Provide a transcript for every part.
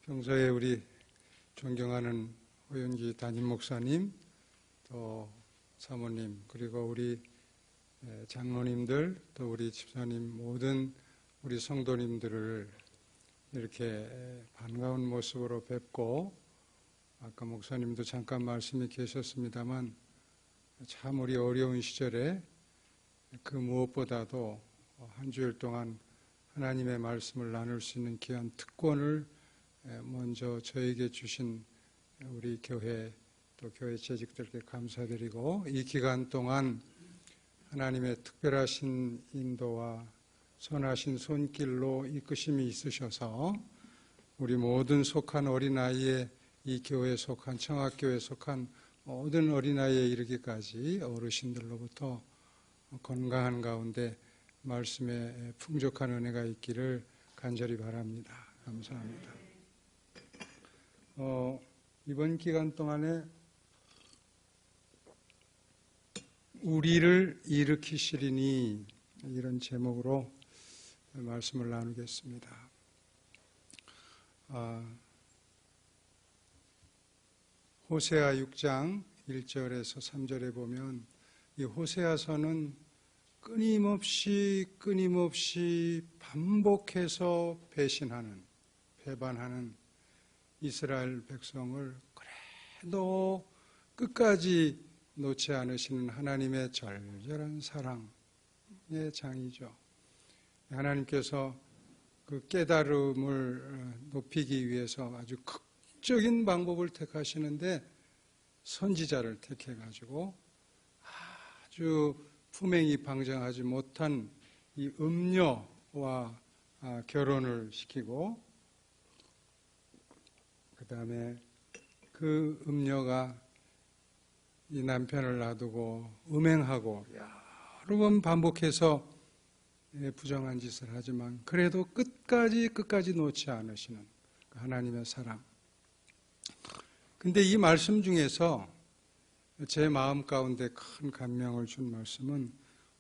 평소에 우리 존경하는 호윤기 담임 목사님, 또 사모님, 그리고 우리 장로님들, 또 우리 집사님, 모든 우리 성도님들을 이렇게 반가운 모습으로 뵙고, 아까 목사님도 잠깐 말씀이 계셨습니다만 참 우리 어려운 시절에 그 무엇보다도 한 주일 동안 하나님의 말씀을 나눌 수 있는 귀한 특권을 먼저 저에게 주신 우리 교회 또 교회 재직들께 감사드리고, 이 기간 동안 하나님의 특별하신 인도와 선하신 손길로 이끄심이 있으셔서 우리 모든 속한 어린아이에, 이 교회에 속한, 청학교에 속한 모든 어린아이에 이르기까지 어르신들로부터 건강한 가운데 말씀에 풍족한 은혜가 있기를 간절히 바랍니다. 감사합니다. 이번 기간 동안에 우리를 일으키시리니, 이런 제목으로 말씀을 나누겠습니다. 호세아 6장 1절에서 3절에 보면 이 호세아서는 끊임없이 반복해서 배반하는 이스라엘 백성을 그래도 끝까지 놓지 않으시는 하나님의 절절한 사랑의 장이죠. 하나님께서 그 깨달음을 높이기 위해서 아주 극적인 방법을 택하시는데, 선지자를 택해가지고 아주 품행이 방장하지 못한 이 음녀와 결혼을 시키고, 그 다음에 그 음녀가 이 남편을 놔두고 음행하고 여러 번 반복해서 부정한 짓을 하지만 그래도 끝까지 놓지 않으시는 하나님의 사랑. 근데 이 말씀 중에서 제 마음 가운데 큰 감명을 준 말씀은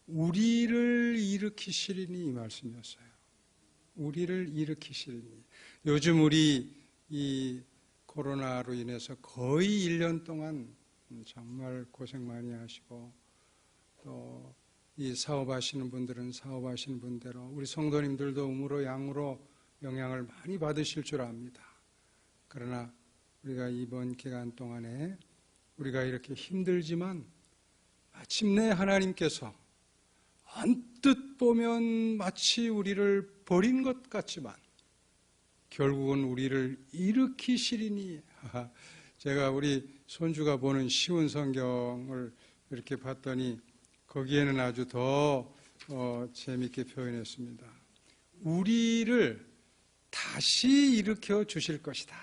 우리를 일으키시리니, 이 말씀이었어요. 우리를 일으키시리니. 요즘 우리 이 코로나로 인해서 거의 1년 동안 정말 고생 많이 하시고, 또 이 사업하시는 분들은 사업하시는 분대로, 우리 성도님들도 음으로 양으로 영향을 많이 받으실 줄 압니다. 그러나 우리가 이번 기간 동안에 우리가 이렇게 힘들지만 마침내 하나님께서 언뜻 보면 마치 우리를 버린 것 같지만 결국은 우리를 일으키시리니. 제가 우리 손주가 보는 쉬운 성경을 이렇게 봤더니 거기에는 아주 더 재미있게 표현했습니다. 우리를 다시 일으켜 주실 것이다,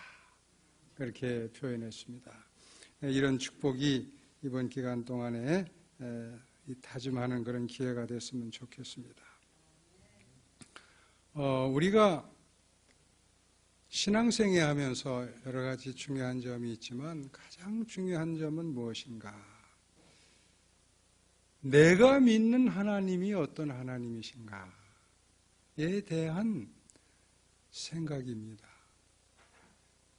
그렇게 표현했습니다. 이런 축복이 이번 기간 동안에 다짐하는 그런 기회가 됐으면 좋겠습니다. 우리가 신앙생활 하면서 여러 가지 중요한 점이 있지만 가장 중요한 점은 무엇인가? 내가 믿는 하나님이 어떤 하나님이신가에 대한 생각입니다.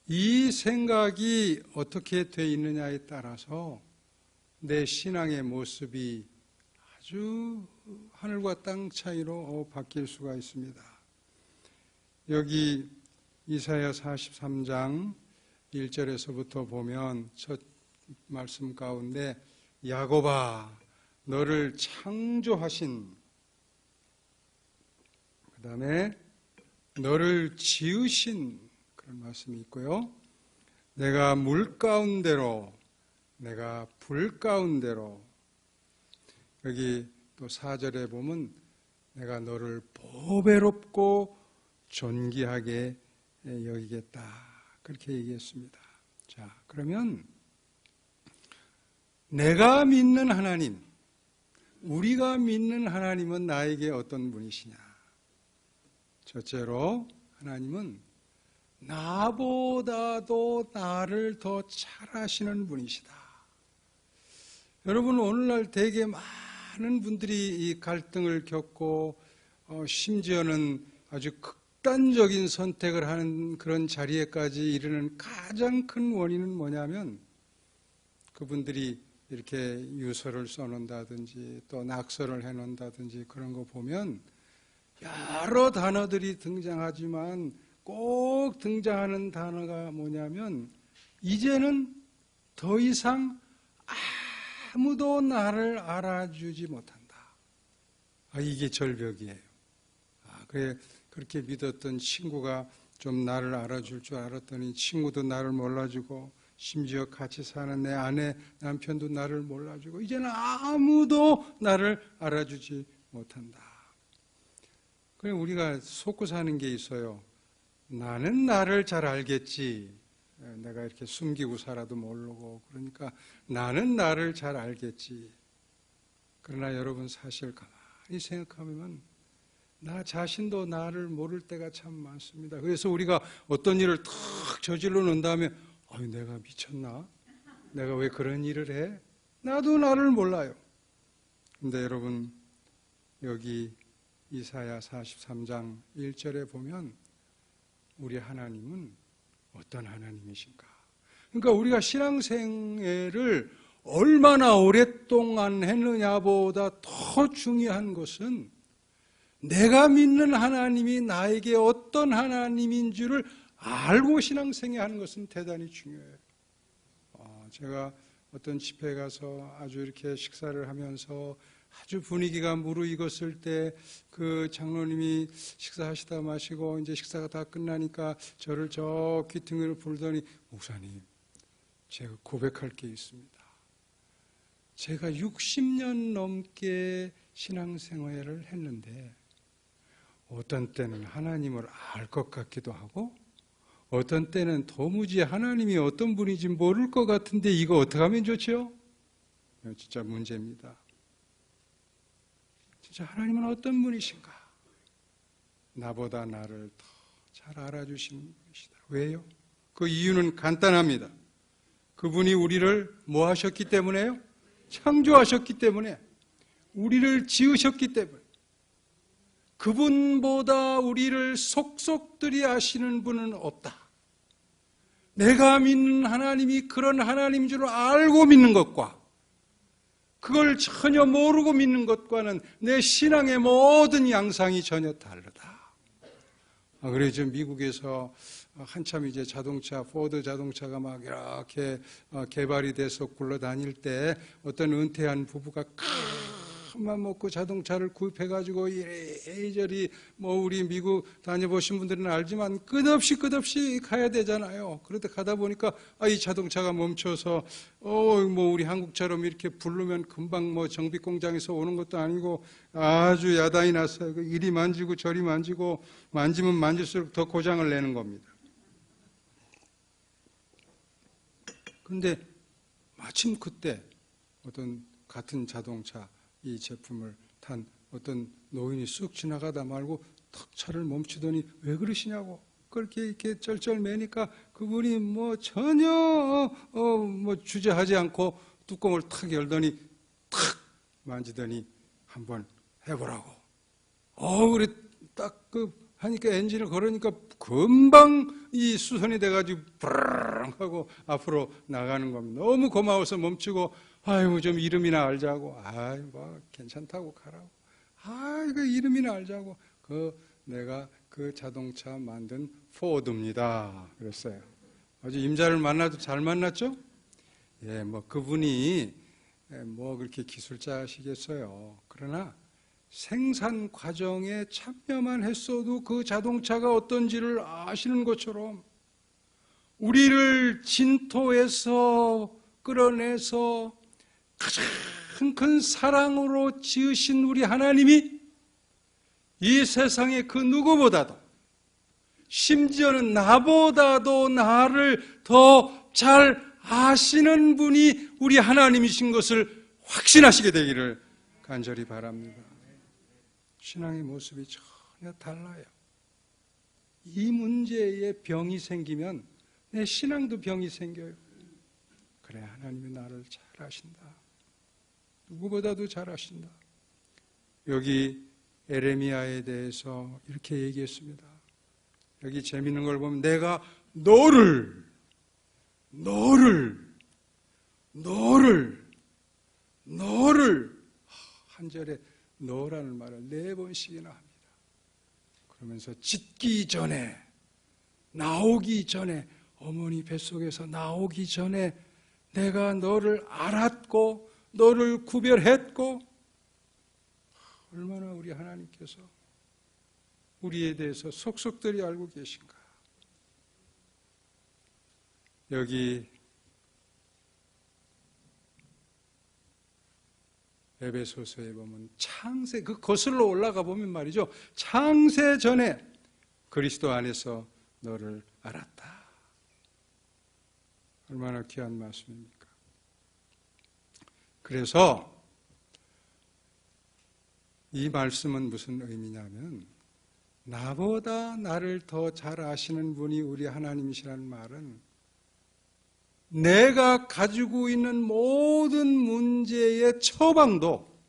이 생각이 어떻게 되어 있느냐에 따라서 내 신앙의 모습이 아주 하늘과 땅 차이로 바뀔 수가 있습니다. 여기 이사야 43장 1절에서부터 보면 첫 말씀 가운데 야곱아, 너를 창조하신, 그 다음에 너를 지으신 그런 말씀이 있고요. 내가 물 가운데로, 내가 불 가운데로, 여기 또 4절에 보면 내가 너를 보배롭고 존귀하게 여기겠다, 그렇게 얘기했습니다. 자, 그러면 내가 믿는 하나님, 우리가 믿는 하나님은 나에게 어떤 분이시냐? 첫째로 하나님은 나보다도 나를 더 잘 아시는 분이시다. 여러분, 오늘날 되게 많은 분들이 이 갈등을 겪고 심지어는 아주 극단적인 선택을 하는 그런 자리에까지 이르는 가장 큰 원인은 뭐냐면 그분들이 이렇게 유서를 써놓는다든지 또 낙서를 해놓는다든지 그런 거 보면 여러 단어들이 등장하지만 꼭 등장하는 단어가 뭐냐면 이제는 더 이상 아무도 나를 알아주지 못한다. 이게 절벽이에요. 그렇게 믿었던 친구가 좀 나를 알아줄 줄 알았더니 친구도 나를 몰라주고 심지어 같이 사는 내 아내, 남편도 나를 몰라주고 이제는 아무도 나를 알아주지 못한다. 그래 우리가 속고 사는 게 있어요. 나는 나를 잘 알겠지. 내가 이렇게 숨기고 살아도 모르고 그러니까 나는 나를 잘 알겠지. 그러나 여러분 사실 가만히 생각하면 나 자신도 나를 모를 때가 참 많습니다. 그래서 우리가 어떤 일을 탁 저질러 놓은 다음에 내가 미쳤나? 내가 왜 그런 일을 해? 나도 나를 몰라요. 근데 여러분 여기 이사야 43장 1절에 보면 우리 하나님은 어떤 하나님이신가? 그러니까 우리가 신앙생애를 얼마나 오랫동안 했느냐보다 더 중요한 것은 내가 믿는 하나님이 나에게 어떤 하나님인 줄을 알고 신앙생활 하는 것은 대단히 중요해요. 제가 어떤 집회에 가서 아주 이렇게 식사를 하면서 아주 분위기가 무르익었을 때 그 장로님이 식사하시다 마시고 이제 식사가 다 끝나니까 저를 저 귀퉁이로 부르더니 목사님, 제가 고백할 게 있습니다. 제가 60년 넘게 신앙생활을 했는데 어떤 때는 하나님을 알 것 같기도 하고 어떤 때는 도무지 하나님이 어떤 분인지 모를 것 같은데 이거 어떻게 하면 좋죠? 진짜 문제입니다. 진짜 하나님은 어떤 분이신가? 나보다 나를 더 잘 알아주시는 분이시다. 왜요? 그 이유는 간단합니다. 그분이 우리를 뭐 하셨기 때문에요? 창조하셨기 때문에, 우리를 지으셨기 때문에, 그분보다 우리를 속속들이 아시는 분은 없다. 내가 믿는 하나님이 그런 하나님인 줄 알고 믿는 것과 그걸 전혀 모르고 믿는 것과는 내 신앙의 모든 양상이 전혀 다르다. 그래서 미국에서 한참 이제 자동차, 포드 자동차가 막 이렇게 개발이 돼서 굴러다닐 때 어떤 은퇴한 부부가 맘 먹고 자동차를 구입해가지고 이리저리 우리 미국 다녀보신 분들은 알지만 끝없이 가야 되잖아요. 그러다 가다 보니까 이 자동차가 멈춰서 우리 한국처럼 이렇게 부르면 금방 정비 공장에서 오는 것도 아니고 아주 야단이 났어요. 이리 만지고 저리 만지고 만지면 만질수록 더 고장을 내는 겁니다. 그런데 마침 그때 어떤 같은 자동차 이 제품을 탄 어떤 노인이 쑥 지나가다 말고 턱 차를 멈추더니 왜 그러시냐고 그렇게 이렇게 쩔쩔매니까 그분이 전혀 주저하지 않고 뚜껑을 탁 열더니 탁 만지더니 한번 해보라고. 그래 딱 하니까 엔진을 걸으니까 금방 이 수선이 돼가지고 브르릉 하고 앞으로 나가는 겁니다. 너무 고마워서 멈추고 좀 이름이나 알자고. 괜찮다고 가라고. 이거 이름이나 알자고. 내가 그 자동차 만든 포드입니다. 그랬어요. 아주 임자를 만나도 잘 만났죠? 그분이 그렇게 기술자시겠어요. 그러나 생산 과정에 참여만 했어도 그 자동차가 어떤지를 아시는 것처럼 우리를 진토에서 끌어내서 가장 큰 사랑으로 지으신 우리 하나님이 이 세상의 그 누구보다도 심지어는 나보다도 나를 더 잘 아시는 분이 우리 하나님이신 것을 확신하시게 되기를 간절히 바랍니다. 신앙의 모습이 전혀 달라요. 이 문제에 병이 생기면 내 신앙도 병이 생겨요. 그래, 하나님이 나를 잘 아신다. 누구보다도 잘 아신다. 여기 에레미야에 대해서 이렇게 얘기했습니다. 여기 재밌는 걸 보면 내가 너를 한 절에 너라는 말을 4번씩이나 합니다. 그러면서 짓기 전에, 나오기 전에, 어머니 뱃속에서 나오기 전에 내가 너를 알았고 너를 구별했고, 얼마나 우리 하나님께서 우리에 대해서 속속들이 알고 계신가. 여기 에베소서에 보면 창세, 그 거슬러 올라가 보면 말이죠, 창세 전에 그리스도 안에서 너를 알았다. 얼마나 귀한 말씀입니까? 그래서 이 말씀은 무슨 의미냐면, 나보다 나를 더 잘 아시는 분이 우리 하나님이시라는 말은 내가 가지고 있는 모든 문제의 처방도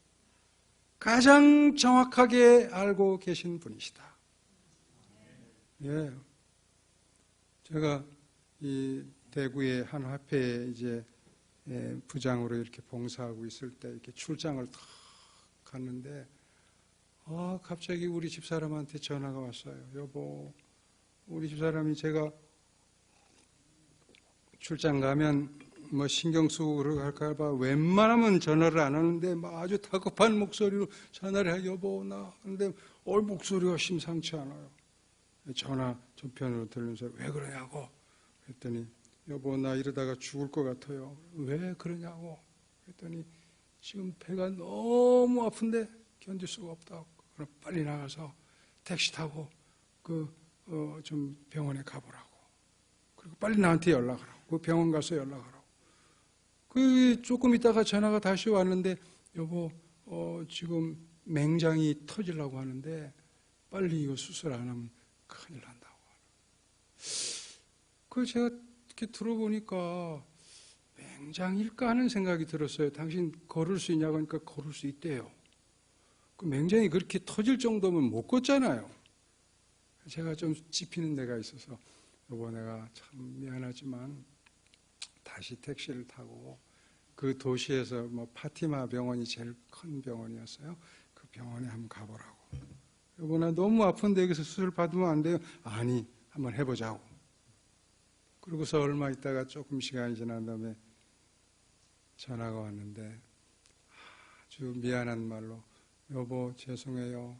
가장 정확하게 알고 계신 분이시다. 예. 제가 이 대구의 한 화폐에 이제 부장으로 이렇게 봉사하고 있을 때 이렇게 출장을 탁 갔는데, 갑자기 우리 집사람한테 전화가 왔어요. 여보, 우리 집사람이 제가 출장 가면 뭐 신경 쓰고 그럴까봐 웬만하면 전화를 안 하는데 아주 다급한 목소리로 전화를 해. 여보, 나. 근데 목소리가 심상치 않아요. 전화 전편으로 들으면서 왜 그러냐고. 그랬더니 여보, 나 이러다가 죽을 것 같아요. 왜 그러냐고. 그랬더니 지금 배가 너무 아픈데 견딜 수가 없다고. 그럼 빨리 나가서 택시 타고 좀 병원에 가보라고. 그리고 빨리 나한테 연락하라고. 그 병원 가서 연락하라고. 조금 있다가 전화가 다시 왔는데, 여보, 지금 맹장이 터지려고 하는데 빨리 이거 수술 안 하면 큰일 난다고. 제가 이렇게 들어보니까 맹장일까 하는 생각이 들었어요. 당신 걸을 수 있냐고 하니까 걸을 수 있대요. 그 맹장이 그렇게 터질 정도면 못 걷잖아요. 제가 좀 찝히는 데가 있어서, 여보, 내가 참 미안하지만 다시 택시를 타고 그 도시에서 뭐 파티마 병원이 제일 큰 병원이었어요. 그 병원에 한번 가보라고. 여보, 나 너무 아픈데 여기서 수술 받으면 안 돼요? 아니, 한번 해보자고. 그러고서 얼마 있다가 조금 시간이 지난 다음에 전화가 왔는데, 아주 미안한 말로, 여보, 죄송해요.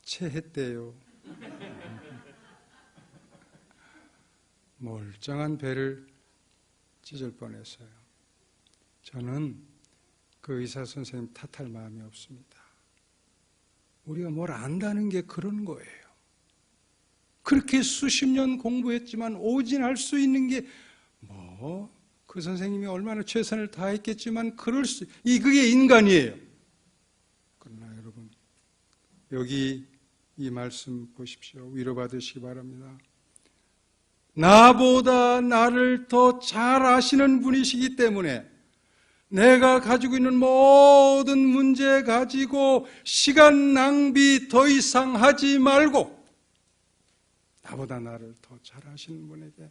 체했대요. 멀쩡한 배를 찢을 뻔했어요. 저는 그 의사 선생님 탓할 마음이 없습니다. 우리가 뭘 안다는 게 그런 거예요. 그렇게 수십 년 공부했지만 오진할 수 있는 게 그 선생님이 얼마나 최선을 다했겠지만 그게 인간이에요. 그러나 여러분, 여기 이 말씀 보십시오. 위로받으시기 바랍니다. 나보다 나를 더 잘 아시는 분이시기 때문에 내가 가지고 있는 모든 문제 가지고 시간 낭비 더 이상 하지 말고 나보다 나를 더 잘 아시는 분에게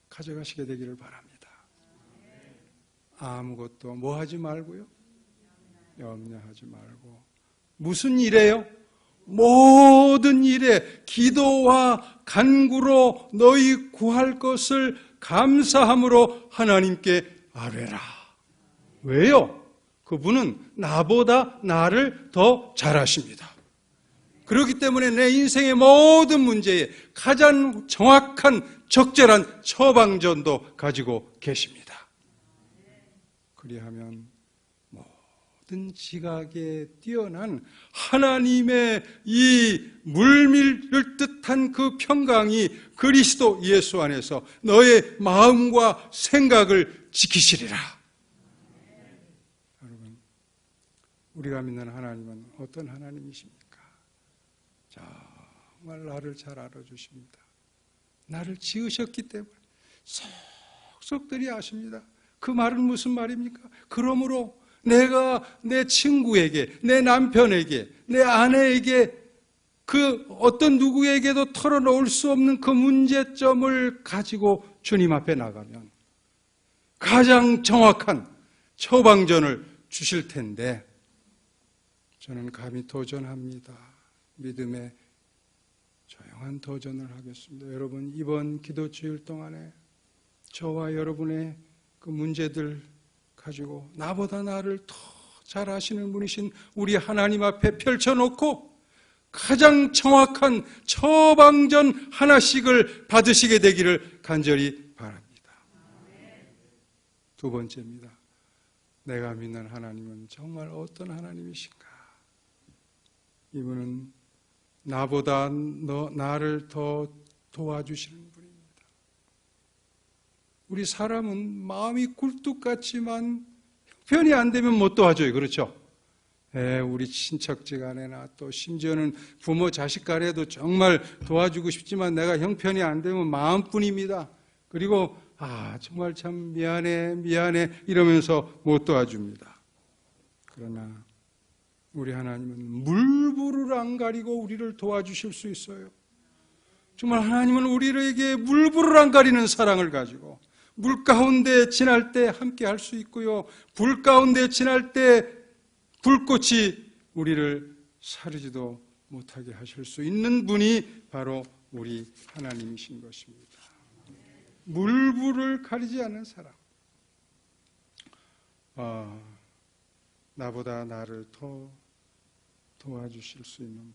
가져가시게 되기를 바랍니다. 아무것도 뭐 하지 말고요? 염려하지 말고. 무슨 일이에요? 모든 일에 기도와 간구로 너희 구할 것을 감사함으로 하나님께 아뢰라. 왜요? 그분은 나보다 나를 더 잘 아십니다. 그렇기 때문에 내 인생의 모든 문제에 가장 정확한 적절한 처방전도 가지고 계십니다. 그리하면 모든 지각에 뛰어난 하나님의 이 물밀을 듯한 그 평강이 그리스도 예수 안에서 너의 마음과 생각을 지키시리라. 여러분, 우리가 믿는 하나님은 어떤 하나님이십니까? 정말 나를 잘 알아주십니다. 나를 지으셨기 때문에 속속들이 아십니다. 그 말은 무슨 말입니까? 그러므로 내가 내 친구에게, 내 남편에게, 내 아내에게 그 어떤 누구에게도 털어놓을 수 없는 그 문제점을 가지고 주님 앞에 나가면 가장 정확한 처방전을 주실 텐데 저는 감히 도전합니다. 믿음의 조용한 도전을 하겠습니다. 여러분, 이번 기도 주일 동안에 저와 여러분의 그 문제들 가지고 나보다 나를 더 잘 아시는 분이신 우리 하나님 앞에 펼쳐놓고 가장 정확한 처방전 하나씩을 받으시게 되기를 간절히 바랍니다. 두 번째입니다. 내가 믿는 하나님은 정말 어떤 하나님이신가? 이분은 나보다 나를 더 도와주시는 분입니다. 우리 사람은 마음이 굴뚝 같지만 형편이 안 되면 못 도와줘요. 그렇죠? 우리 친척지간에나 또 심지어는 부모 자식 간에도 정말 도와주고 싶지만 내가 형편이 안 되면 마음뿐입니다. 그리고 정말 참 미안해 이러면서 못 도와줍니다. 그러나 우리 하나님은 물불을 안 가리고 우리를 도와주실 수 있어요. 정말 하나님은 우리에게 물불을 안 가리는 사랑을 가지고 물 가운데 지날 때 함께 할 수 있고요. 불 가운데 지날 때 불꽃이 우리를 사르지도 못하게 하실 수 있는 분이 바로 우리 하나님이신 것입니다. 물불을 가리지 않는 사랑. 나보다 나를 더 도와주실 수 있는 분.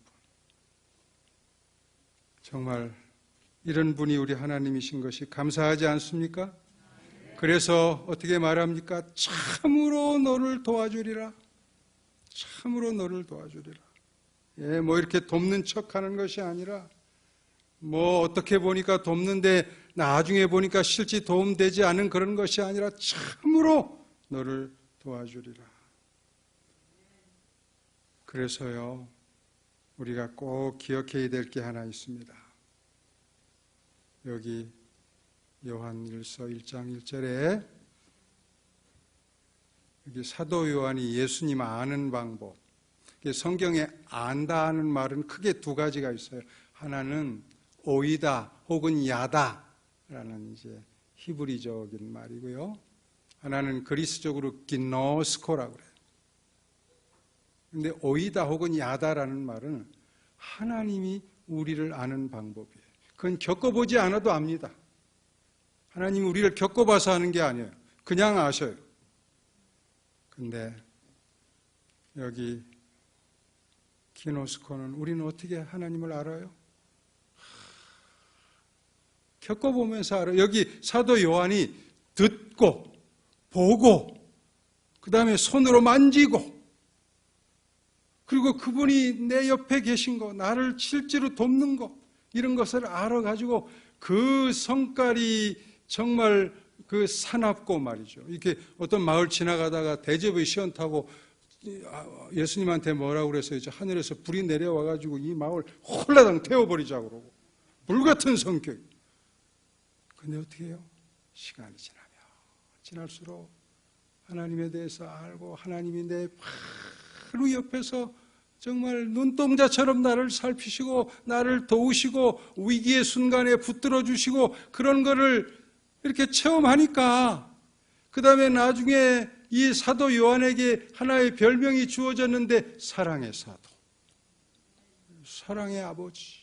정말 이런 분이 우리 하나님이신 것이 감사하지 않습니까? 그래서 어떻게 말합니까? 참으로 너를 도와주리라. 참으로 너를 도와주리라. 뭐 이렇게 돕는 척 하는 것이 아니라 뭐 어떻게 보니까 돕는데 나중에 보니까 실제 도움되지 않은 그런 것이 아니라 참으로 너를 도와주리라. 그래서요, 우리가 꼭 기억해야 될 게 하나 있습니다. 여기 요한일서 1장 1절에 여기 사도 요한이 예수님 아는 방법. 성경에 안다 하는 말은 크게 두 가지가 있어요. 하나는 오이다 혹은 야다라는 이제 히브리적인 말이고요. 하나는 그리스적으로 기노스코라고 그래요. 근데 오이다 혹은 야다라는 말은 하나님이 우리를 아는 방법이에요. 그건 겪어보지 않아도 압니다. 하나님이 우리를 겪어봐서 하는 게 아니에요. 그냥 아셔요. 근데 여기 기노스코는 우리는 어떻게 하나님을 알아요? 겪어보면서 알아요. 여기 사도 요한이 듣고 보고 그 다음에 손으로 만지고 그리고 그분이 내 옆에 계신 거, 나를 실제로 돕는 거 이런 것을 알아가지고 그 성깔이 정말 그 사납고 말이죠. 이렇게 어떤 마을 지나가다가 대접의 시원 타고 예수님한테 뭐라고 그래서 이제 하늘에서 불이 내려와가지고 이 마을 홀라당 태워버리자고 그러고 불같은 성격. 근데 어떻게 해요? 시간이 지날수록 하나님에 대해서 알고 하나님이 내 바로 옆에서 정말 눈동자처럼 나를 살피시고 나를 도우시고 위기의 순간에 붙들어 주시고 그런 거를 이렇게 체험하니까 그 다음에 나중에 이 사도 요한에게 하나의 별명이 주어졌는데 사랑의 사도, 사랑의 아버지.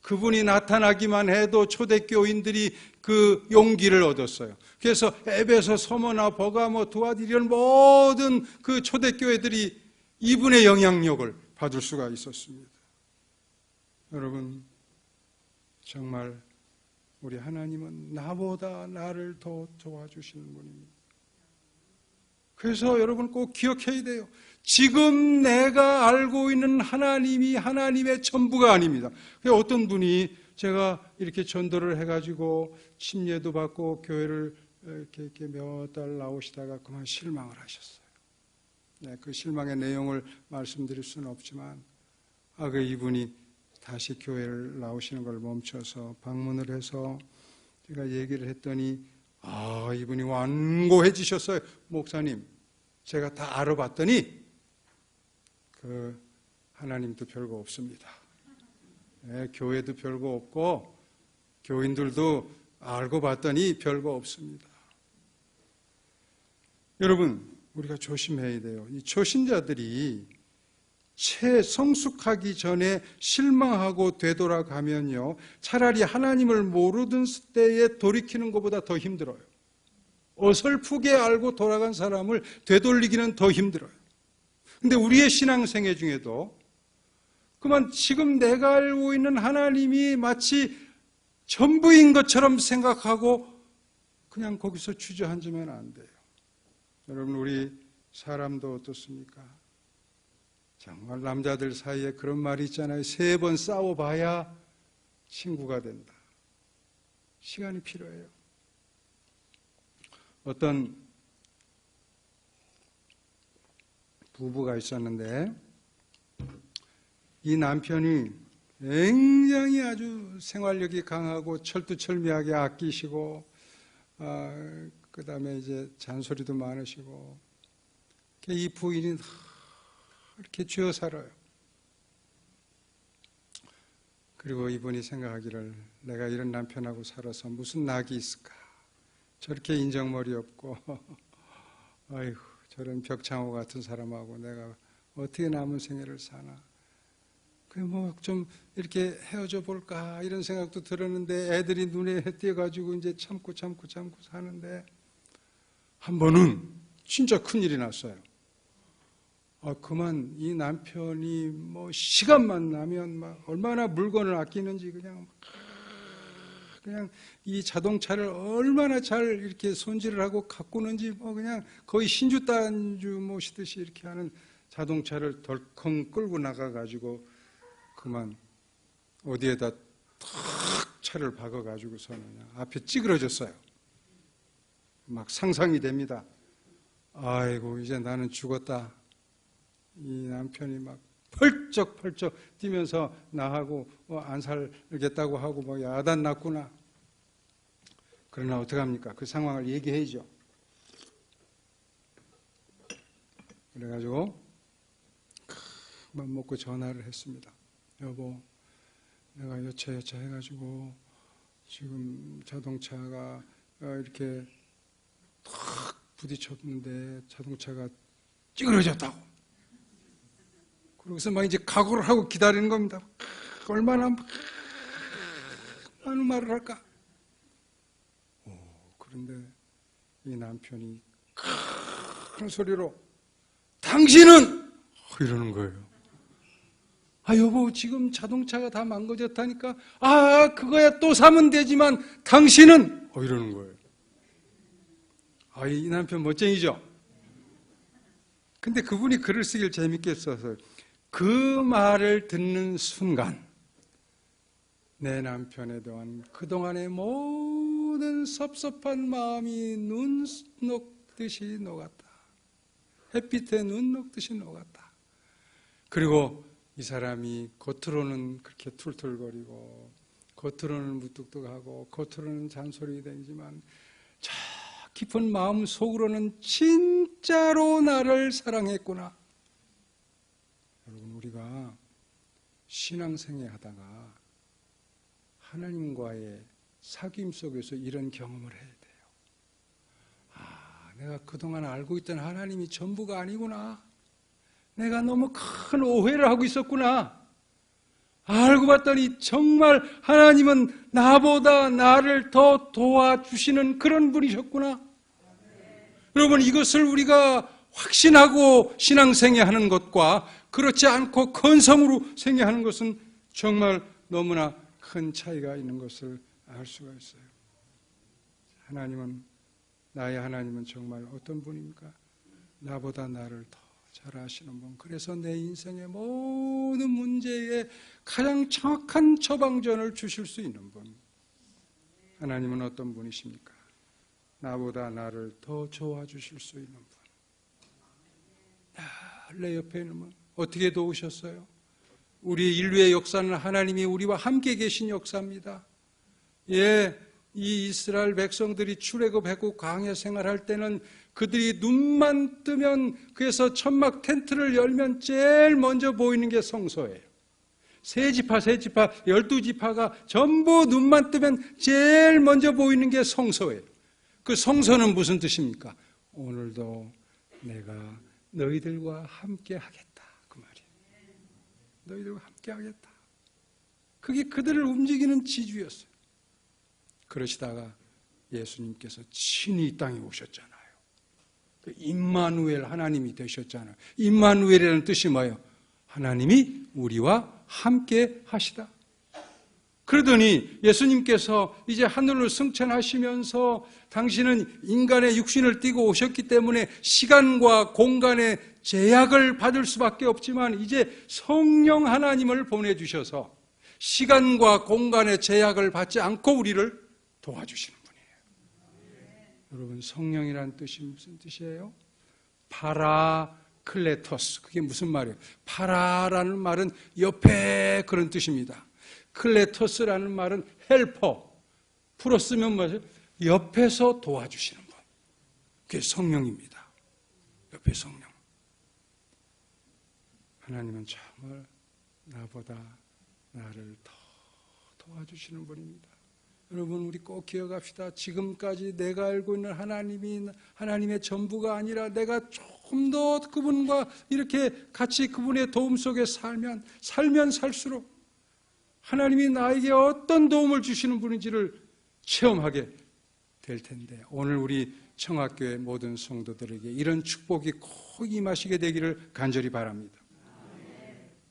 그분이 나타나기만 해도 초대교인들이 그 용기를 얻었어요. 그래서 에베소, 서머나, 버가모, 두아디 이런 모든 그 초대교회들이 이분의 영향력을 받을 수가 있었습니다. 여러분, 정말 우리 하나님은 나보다 나를 더 도와주시는 분입니다. 그래서 여러분 꼭 기억해야 돼요. 지금 내가 알고 있는 하나님이 하나님의 전부가 아닙니다. 어떤 분이 제가 이렇게 전도를 해가지고 침례도 받고 교회를 이렇게 몇 달 나오시다가 그만 실망을 하셨어요. 네, 그 실망의 내용을 말씀드릴 수는 없지만 그 이분이 다시 교회를 나오시는 걸 멈춰서 방문을 해서 제가 얘기를 했더니 이분이 완고해지셨어요. 목사님, 제가 다 알아봤더니 그 하나님도 별거 없습니다. 교회도 별거 없고 교인들도 알고 봤더니 별거 없습니다. 여러분, 우리가 조심해야 돼요. 이 초신자들이 채 성숙하기 전에 실망하고 되돌아가면요, 차라리 하나님을 모르던 때에 돌이키는 것보다 더 힘들어요. 어설프게 알고 돌아간 사람을 되돌리기는 더 힘들어요. 근데 우리의 신앙생애 중에도 그만 지금 내가 알고 있는 하나님이 마치 전부인 것처럼 생각하고 그냥 거기서 주저앉으면 안 돼요. 여러분, 우리 사람도 어떻습니까? 정말 남자들 사이에 그런 말이 있잖아요. 3번 싸워봐야 친구가 된다. 시간이 필요해요. 어떤 부부가 있었는데 이 남편이 굉장히 아주 생활력이 강하고 철두철미하게 아끼시고 그 다음에 이제 잔소리도 많으시고 이 부인이 이렇게 쥐어 살아요. 그리고 이분이 생각하기를 내가 이런 남편하고 살아서 무슨 낙이 있을까? 저렇게 인정머리 없고 아이고 저런 벽창호 같은 사람하고 내가 어떻게 남은 생애를 사나? 그 뭐 좀 이렇게 헤어져 볼까 이런 생각도 들었는데 애들이 눈에 띄어가지고 이제 참고 사는데 한 번은 진짜 큰일이 났어요. 그만 이 남편이 뭐 시간만 나면 막 얼마나 물건을 아끼는지 그냥 이 자동차를 얼마나 잘 이렇게 손질을 하고 가꾸는지 뭐 그냥 거의 신주단주 모시듯이 이렇게 하는 자동차를 덜컹 끌고 나가가지고 그만 어디에다 탁 차를 박아가지고서는 앞에 찌그러졌어요. 막 상상이 됩니다. 아이고 이제 나는 죽었다. 이 남편이 막 펄쩍펄쩍 뛰면서 나하고 안 살겠다고 하고 뭐 야단 났구나. 그러나 어떡합니까? 그 상황을 얘기해야죠. 그래가지고 맘 먹고 전화를 했습니다. 여보, 내가 여차 해가지고 지금 자동차가 이렇게 탁 부딪혔는데 자동차가 찌그러졌다고. 그러고서 막 이제 각오를 하고 기다리는 겁니다. 얼마나 많은 말을 할까? 그런데 이 남편이 큰 소리로 당신은 이러는 거예요. 여보 지금 자동차가 다 망가졌다니까. 그거야 또 사면 되지만 당신은 이러는 거예요. 이 남편 멋쟁이죠. 근데 그분이 글을 쓰길 재밌게 써서 그 말을 듣는 순간 내 남편에 대한 그동안의 모든 섭섭한 마음이 눈 녹듯이 녹았다. 햇빛에 눈 녹듯이 녹았다. 그리고 이 사람이 겉으로는 그렇게 툴툴거리고 겉으로는 무뚝뚝하고 겉으로는 잔소리 되지만 저 깊은 마음 속으로는 진짜로 나를 사랑했구나. 여러분, 우리가 신앙생활 하다가 하나님과의 사귐 속에서 이런 경험을 해야 돼요. 내가 그동안 알고 있던 하나님이 전부가 아니구나. 내가 너무 큰 오해를 하고 있었구나. 알고 봤더니 정말 하나님은 나보다 나를 더 도와주시는 그런 분이셨구나. 여러분, 이것을 우리가 확신하고 신앙생활하는 것과 그렇지 않고 건성으로 생활하는 것은 정말 너무나 큰 차이가 있는 것을 알 수가 있어요. 나의 하나님은 정말 어떤 분입니까? 나보다 나를 더 잘 아시는 분. 그래서 내 인생의 모든 문제에 가장 정확한 처방전을 주실 수 있는 분. 하나님은 어떤 분이십니까? 나보다 나를 더 좋아 주실 수 있는 분. 내 옆에 있는 분 어떻게 도우셨어요? 우리 인류의 역사는 하나님이 우리와 함께 계신 역사입니다. 이 이스라엘 백성들이 출애굽하고 광야 생활할 때는 그들이 눈만 뜨면 그래서 천막 텐트를 열면 제일 먼저 보이는 게 성소예요. 세 지파, 12지파가 전부 눈만 뜨면 제일 먼저 보이는 게 성소예요. 그 성소는 무슨 뜻입니까? 오늘도 내가 너희들과 함께 하겠다. 그 말이에요. 너희들과 함께 하겠다. 그게 그들을 움직이는 지주였어요. 그러시다가 예수님께서 친히 이 땅에 오셨잖아요. 임마누엘 하나님이 되셨잖아요. 임마누엘이라는 뜻이 뭐예요? 하나님이 우리와 함께 하시다. 그러더니 예수님께서 이제 하늘로 승천하시면서 당신은 인간의 육신을 띠고 오셨기 때문에 시간과 공간의 제약을 받을 수밖에 없지만 이제 성령 하나님을 보내주셔서 시간과 공간의 제약을 받지 않고 우리를 도와주시는 분이에요. 여러분, 성령이라는 뜻이 무슨 뜻이에요? 파라클레토스. 그게 무슨 말이에요? 파라라는 말은 옆에 그런 뜻입니다. 클레토스라는 말은 헬퍼. 풀어 쓰면 뭐죠? 옆에서 도와주시는 분. 그게 성령입니다. 옆에 성령. 하나님은 정말 나보다 나를 더 도와주시는 분입니다. 여러분, 우리 꼭 기억합시다. 지금까지 내가 알고 있는 하나님이 하나님의 전부가 아니라 내가 조금 더 그분과 이렇게 같이 그분의 도움 속에 살면 살수록 하나님이 나에게 어떤 도움을 주시는 분인지를 체험하게 될 텐데, 오늘 우리 청학교의 모든 성도들에게 이런 축복이 꼭 임하시게 되기를 간절히 바랍니다.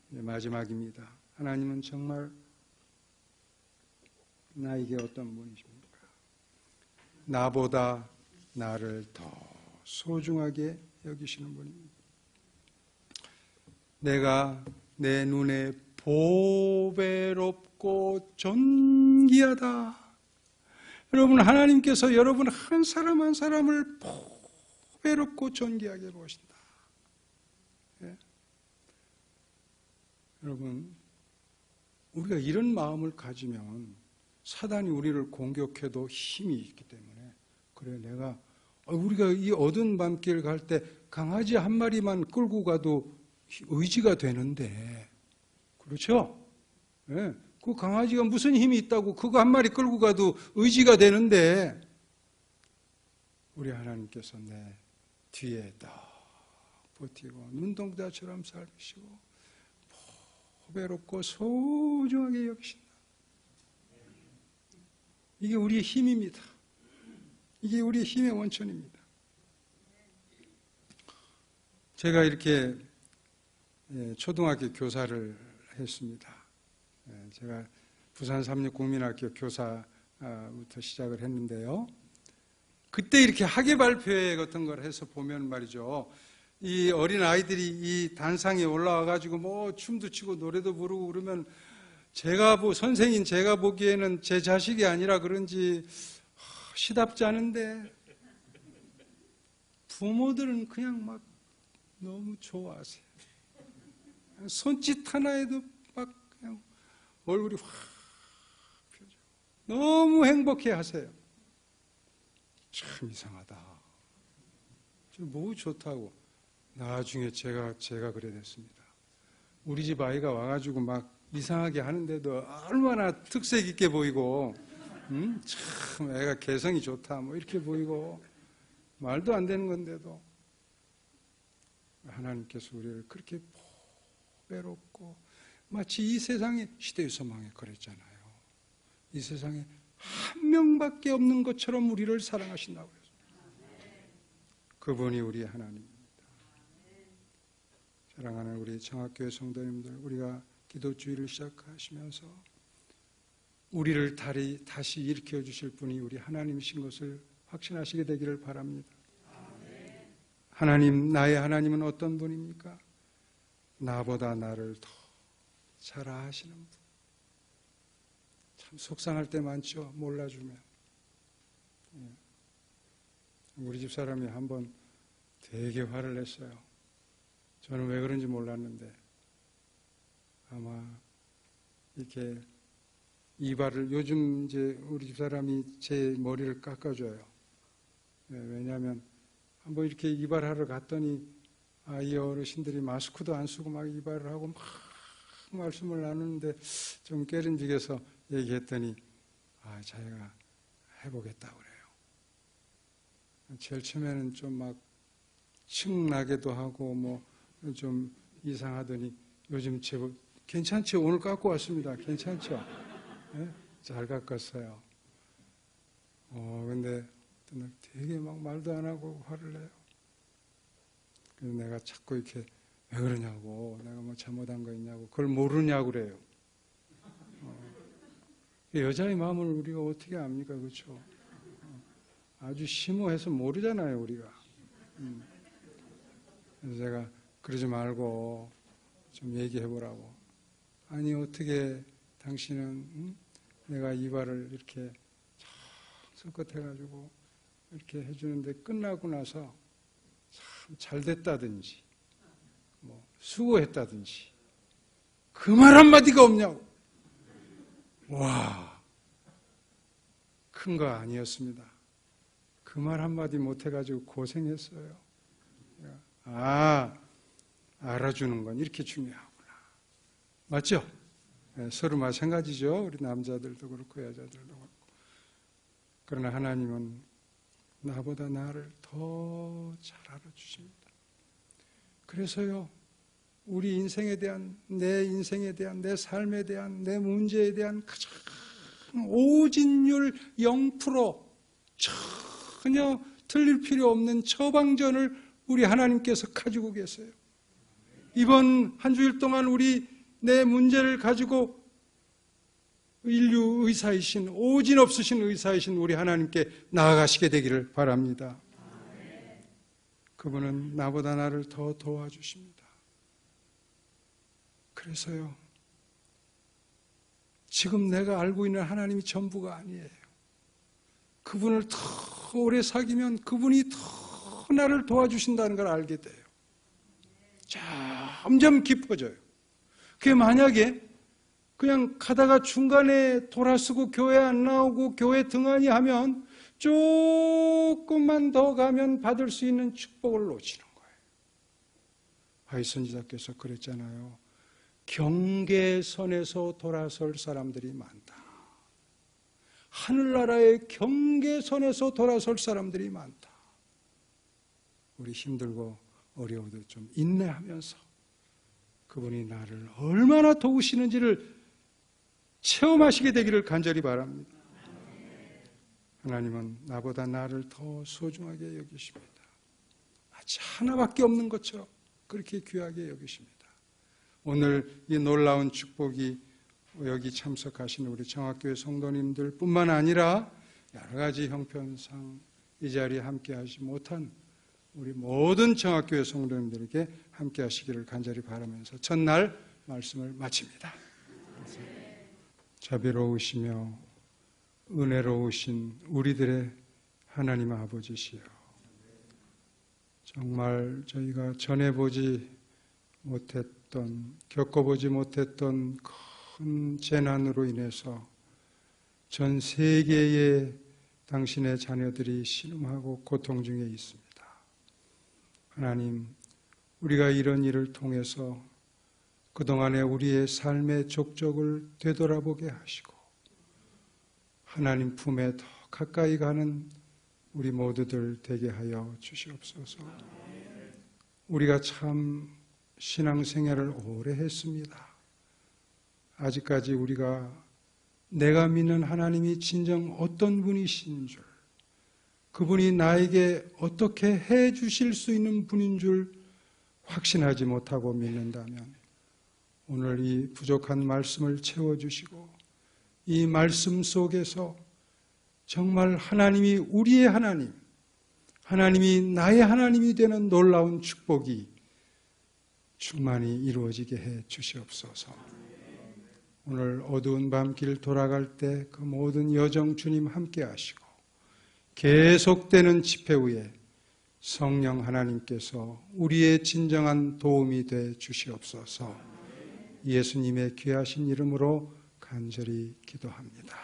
네, 마지막입니다. 하나님은 정말 나에게 어떤 분이십니까? 나보다 나를 더 소중하게 여기시는 분입니다. 내가 내 눈에 보배롭고 존귀하다. 여러분, 하나님께서 여러분 한 사람 한 사람을 보배롭고 존귀하게 보신다. 예? 여러분, 우리가 이런 마음을 가지면 사단이 우리를 공격해도 힘이 있기 때문에, 그래, 내가 우리가 이 어두운 밤길 갈 때 강아지 한 마리만 끌고 가도 의지가 되는데, 그렇죠? 네. 그 강아지가 무슨 힘이 있다고 그거 한 마리 끌고 가도 의지가 되는데, 우리 하나님께서 내 뒤에 딱 버티고 눈동자처럼 살피시고 보배롭고 소중하게 여기신다. 이게 우리의 힘입니다. 이게 우리의 힘의 원천입니다. 제가 이렇게 초등학교 교사를 했습니다. 제가 부산 삼육국민학교 교사부터 시작을 했는데요. 그때 이렇게 학예 발표회 같은 걸 해서 보면 말이죠. 이 어린 아이들이 이 단상에 올라와 가지고 뭐 춤도 추고 노래도 부르고 그러면 선생인 제가 보기에는 제 자식이 아니라 그런지 시답지 않은데 부모들은 그냥 막 너무 좋아하세요. 손짓 하나에도 막 그냥 얼굴이 확 펴져. 너무 행복해 하세요. 참 이상하다. 뭐 좋다고. 나중에 제가 그래 됐습니다. 우리 집 아이가 와가지고 막 이상하게 하는데도 얼마나 특색 있게 보이고, 참 애가 개성이 좋다 뭐 이렇게 보이고, 말도 안 되는 건데도 하나님께서 우리를 그렇게 보배롭고, 마치 이 세상에 시대의 소망에 그랬잖아요. 이 세상에 한 명밖에 없는 것처럼 우리를 사랑하신다고 그랬어요. 그분이 우리 하나님입니다. 사랑하는 우리 청학교의 성도님들, 우리가 기도주의를 시작하시면서 우리를 다시 일으켜 주실 분이 우리 하나님이신 것을 확신하시게 되기를 바랍니다. 하나님, 나의 하나님은 어떤 분입니까? 나보다 나를 더 잘 아시는 분. 참 속상할 때 많죠. 몰라주면. 우리 집 사람이 한번 되게 화를 냈어요. 저는 왜 그런지 몰랐는데 아마 이렇게 이발을, 요즘 이제 우리 집 사람이 제 머리를 깎아줘요. 왜냐하면 한번 이렇게 이발하러 갔더니 이 어르신들이 마스크도 안 쓰고 막 이발을 하고 막 말씀을 나누는데 좀 깨름직해서 얘기했더니 자기가 해보겠다고 그래요. 제일 처음에는 좀 막 층나게도 하고 뭐 좀 이상하더니 요즘 제법 괜찮죠? 오늘 깎고 왔습니다. 괜찮죠? 네? 잘 깎았어요. 근데 되게 막 말도 안 하고 화를 내요. 그래서 내가 자꾸 이렇게 왜 그러냐고, 내가 뭐 잘못한 거 있냐고, 그걸 모르냐고 그래요. 여자의 마음을 우리가 어떻게 압니까? 그렇죠? 아주 심오해서 모르잖아요, 우리가. 그래서 제가 그러지 말고 좀 얘기해 보라고. 아니, 어떻게 당신은 내가 이발을 이렇게 성껏 해가지고 이렇게 해주는데 끝나고 나서 참 잘 됐다든지 뭐 수고했다든지 그 말 한마디가 없냐고. 와, 큰 거 아니었습니다. 그 말 한마디 못해가지고 고생했어요. 알아주는 건 이렇게 중요하구나. 맞죠? 네, 서로 마찬가지죠. 우리 남자들도 그렇고 여자들도 그렇고. 그러나 하나님은 나보다 나를 더 잘 알아주십니다. 그래서요, 우리 인생에 대한, 내 인생에 대한, 내 삶에 대한, 내 문제에 대한 가장 오진율 0% 전혀 틀릴 필요 없는 처방전을 우리 하나님께서 가지고 계세요. 이번 한 주일 동안 내 문제를 가지고 인류 의사이신, 오진 없으신 의사이신 우리 하나님께 나아가시게 되기를 바랍니다. 그분은 나보다 나를 더 도와주십니다. 그래서요, 지금 내가 알고 있는 하나님이 전부가 아니에요. 그분을 더 오래 사귀면 그분이 더 나를 도와주신다는 걸 알게 돼요. 점점 깊어져요. 그게 만약에 그냥 가다가 중간에 돌아서고 교회 안 나오고 교회 등한히 하면 조금만 더 가면 받을 수 있는 축복을 놓치는 거예요. 바위 선지자께서 그랬잖아요. 경계선에서 돌아설 사람들이 많다. 하늘나라의 경계선에서 돌아설 사람들이 많다. 우리 힘들고 어려워도 좀 인내하면서 그분이 나를 얼마나 도우시는지를 체험하시게 되기를 간절히 바랍니다. 하나님은 나보다 나를 더 소중하게 여기십니다. 마치 하나밖에 없는 것처럼 그렇게 귀하게 여기십니다. 오늘 이 놀라운 축복이 여기 참석하시는 우리 정학교회 성도님들 뿐만 아니라 여러 가지 형편상 이 자리에 함께 하지 못한 우리 모든 정학교회 성도님들에게 함께 하시기를 간절히 바라면서 첫날 말씀을 마칩니다. 자비로우시며 은혜로우신 우리들의 하나님 아버지시여, 정말 저희가 전해보지 못했던, 겪어보지 못했던 큰 재난으로 인해서 전 세계의 당신의 자녀들이 신음하고 고통 중에 있습니다. 하나님, 우리가 이런 일을 통해서 그동안의 우리의 삶의 족적을 되돌아보게 하시고 하나님 품에 더 가까이 가는 우리 모두들 되게 하여 주시옵소서. 우리가 참 신앙생활을 오래 했습니다. 아직까지 우리가 내가 믿는 하나님이 진정 어떤 분이신 줄, 그분이 나에게 어떻게 해 주실 수 있는 분인 줄 확신하지 못하고 믿는다면 오늘 이 부족한 말씀을 채워주시고 이 말씀 속에서 정말 하나님이 우리의 하나님, 하나님이 나의 하나님이 되는 놀라운 축복이 충만히 이루어지게 해 주시옵소서. 오늘 어두운 밤길 돌아갈 때 그 모든 여정 주님 함께 하시고 계속되는 집회 후에 성령 하나님께서 우리의 진정한 도움이 돼 주시옵소서. 예수님의 귀하신 이름으로 간절히 기도합니다.